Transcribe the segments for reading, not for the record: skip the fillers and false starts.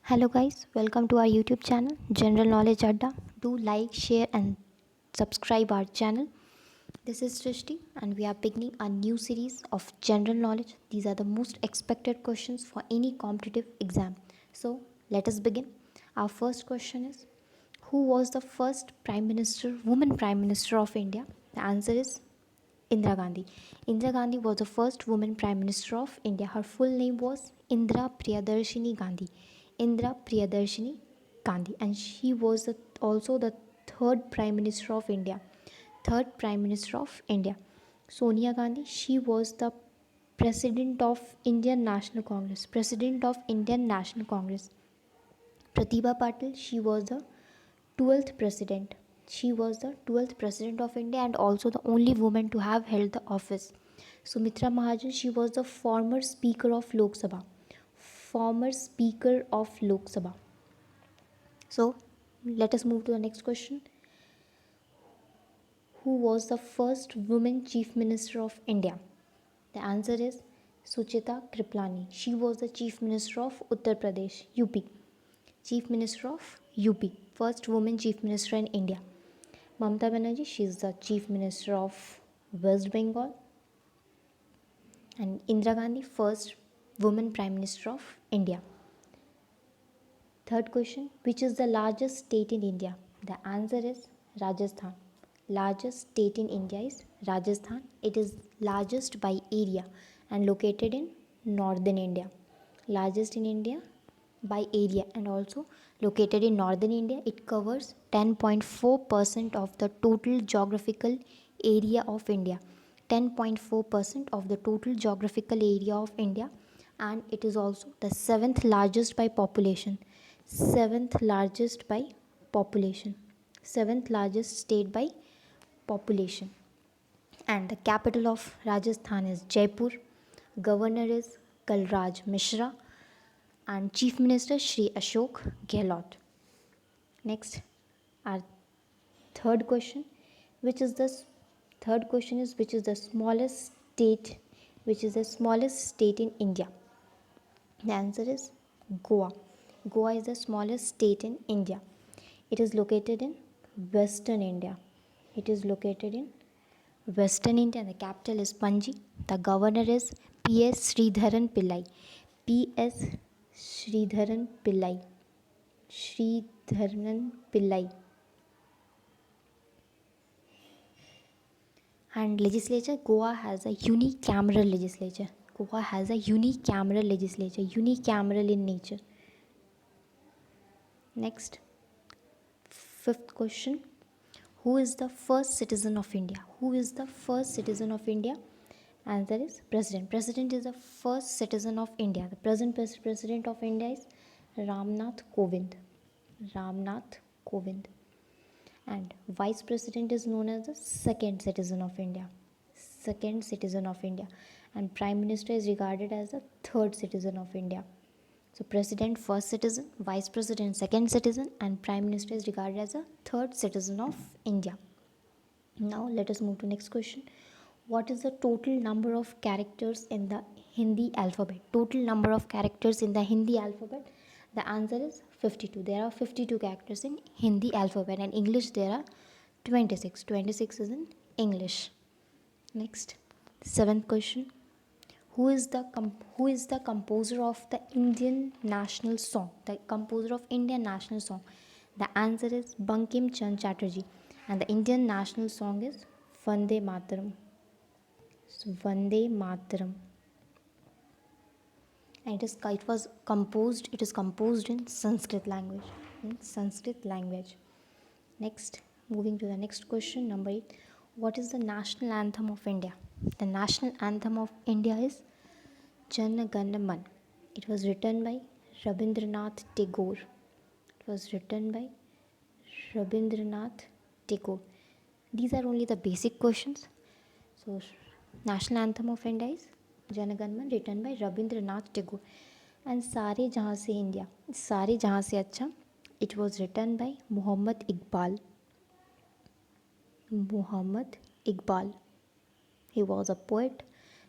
Hello guys, welcome to our YouTube channel General Knowledge Adda. Do like, share and subscribe our channel. This is Srishti and we are beginning a new series of general knowledge. These are the most expected questions for any competitive exam. So, let us begin. Our first question is, who was the first woman prime minister of India? The answer is Indira Gandhi. Indira Gandhi was the first woman Prime Minister of India. Her full name was Indira Priyadarshini Gandhi. Indira Priyadarshini Gandhi. And she was also the third Prime Minister of India. Third Prime Minister of India. Sonia Gandhi, she was the President of Indian National Congress. President of Indian National Congress. Pratibha Patil, she was the 12th president. She was the 12th president of India and also the only woman to have held the office. Sumitra Mahajan, she was the former speaker of Lok Sabha. Former speaker of Lok Sabha. So, let us move to the next question. Who was the first woman chief minister of India? The answer is Sucheta Kriplani. She was the chief minister of Uttar Pradesh, UP. Chief Minister of UP, first woman Chief Minister in India. Mamata Banerjee, she is the Chief Minister of West Bengal. And Indira Gandhi, first woman Prime Minister of India. Third question, which is the largest state in India? The answer is Rajasthan. Largest state in India is Rajasthan. It is largest by area and located in northern India. Largest in India by area and also located in northern India. It covers 10.4% of the total geographical area of India. 10.4% of the total geographical area of India, and it is also the seventh largest by population. Seventh largest by population. Seventh largest state by population. And the capital of Rajasthan is Jaipur. Governor is Kalraj Mishra and Chief Minister Shri Ashok Gehlot. Next, our third question, which is the smallest state, in India? The answer is Goa. Goa is the smallest state in India. It is located in Western India. It is located in Western India. The capital is Panji. The governor is P.S. Sridharan Pillai. P.S. Sridharan Pillai. Sridharan Pillai. And legislature, Goa has a unicameral legislature. Goa has a unicameral legislature, unicameral in nature. Next, fifth question. Who is the first citizen of India? Who is the first citizen of India? Answer is President. President is the first citizen of India. The present President of India is Ramnath Kovind. Ramnath Kovind. And Vice President is known as the second citizen of India. Second citizen of India. And Prime Minister is regarded as the third citizen of India. So President first citizen, Vice President second citizen, and Prime Minister is regarded as a third citizen of India. Now let us move to next question. What is the total number of characters in the Hindi alphabet? Total number of characters in the Hindi alphabet. The answer is 52. There are 52 characters in Hindi alphabet, and English there are 26. 26 is in English. Next, seventh question. Who is the composer of the Indian national song? The composer of Indian national song. The answer is Bankim Chand Chatterjee, and the Indian national song is Vande Mataram. So, Vande Mataram. And it is composed in Sanskrit language. Next, moving to the next question, number 8. What is the national anthem of India? The national anthem of India is Jana Gana Man. It was written by Rabindranath Tagore. These are only the basic questions. So, national anthem of India is Jana Gana Man, written by Rabindranath Tagore. And Sare Jahan Se India, Sare Jahan Se Acha, it was written by Muhammad Iqbal. He was a poet.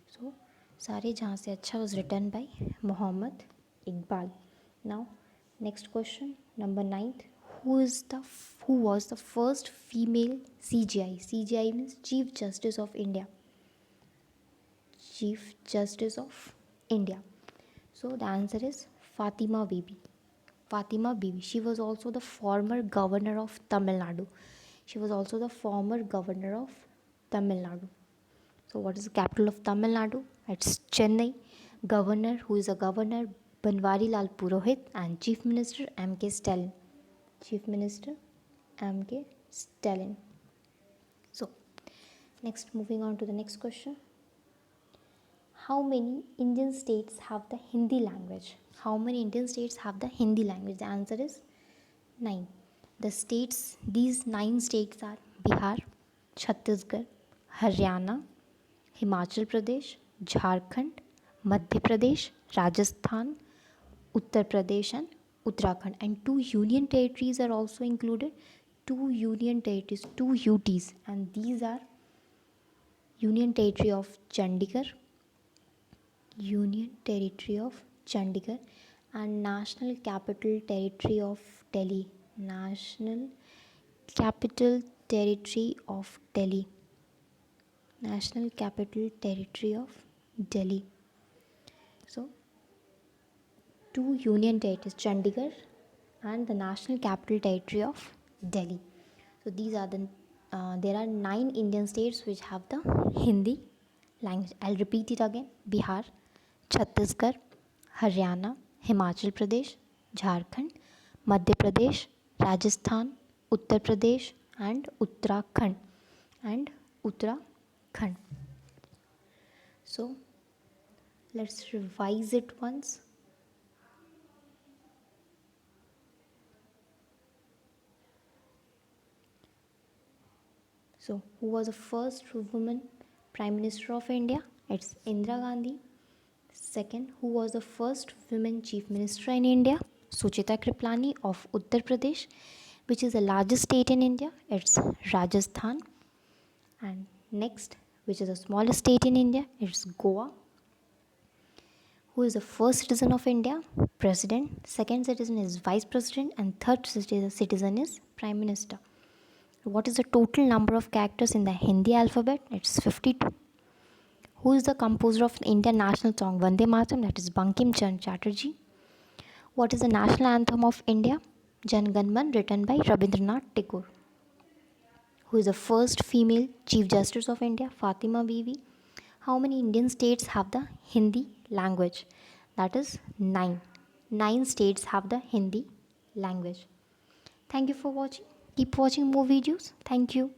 So, Sare Jahan Se Acha was written by Muhammad Iqbal. Now, Next question, number 9th. Who was the first female CJI? CJI means Chief Justice of India. Chief Justice of India. So the answer is Fatima Bibi. Fatima Bibi. She was also the former governor of Tamil Nadu. She was also the former governor of Tamil Nadu. So what is the capital of Tamil Nadu? It's Chennai. Governor, who is a governor, Banwari Lal Purohit, and Chief Minister M.K. Stalin. Chief Minister M.K. Stalin. So next, moving on to the next question. How many Indian states have the Hindi language? How many Indian states have the Hindi language? The answer is 9. These 9 states are Bihar, Chhattisgarh, Haryana, Himachal Pradesh, Jharkhand, Madhya Pradesh, Rajasthan, Uttar Pradesh, and Uttarakhand. And 2 union territories are also included. 2 union territories, 2 UTs, and these are Union Territory of Chandigarh, Union Territory of Chandigarh, and National Capital Territory of Delhi. National Capital Territory of Delhi. National Capital Territory of Delhi. So, 2 union territories, Chandigarh and the National Capital Territory of Delhi. So these are there are 9 Indian states which have the Hindi language. I'll repeat it again. Bihar, Chhattisgarh, Haryana, Himachal Pradesh, Jharkhand, Madhya Pradesh, Rajasthan, Uttar Pradesh, and Uttarakhand. So let's revise it once. So, who was the first woman Prime Minister of India? It's Indira Gandhi. Second, who was the first women Chief Minister in India? Suchita Kriplani of Uttar Pradesh, which is the largest state in India. It's Rajasthan. And next, which is the smallest state in India, it's Goa. Who is the first citizen of India? President. Second citizen is Vice President. And third citizen is Prime Minister. What is the total number of characters in the Hindi alphabet? It's 52. Who is the composer of the Indian national song Vande Mataram? That is Bankim Chand Chatterjee. What is the national anthem of India? Jan Gan Man, written by Rabindranath Tagore. Who is the first female Chief Justice of India? Fatima Bibi. How many Indian states have the Hindi language? That is 9. 9 states have the Hindi language. Thank you for watching. Keep watching more videos. Thank you.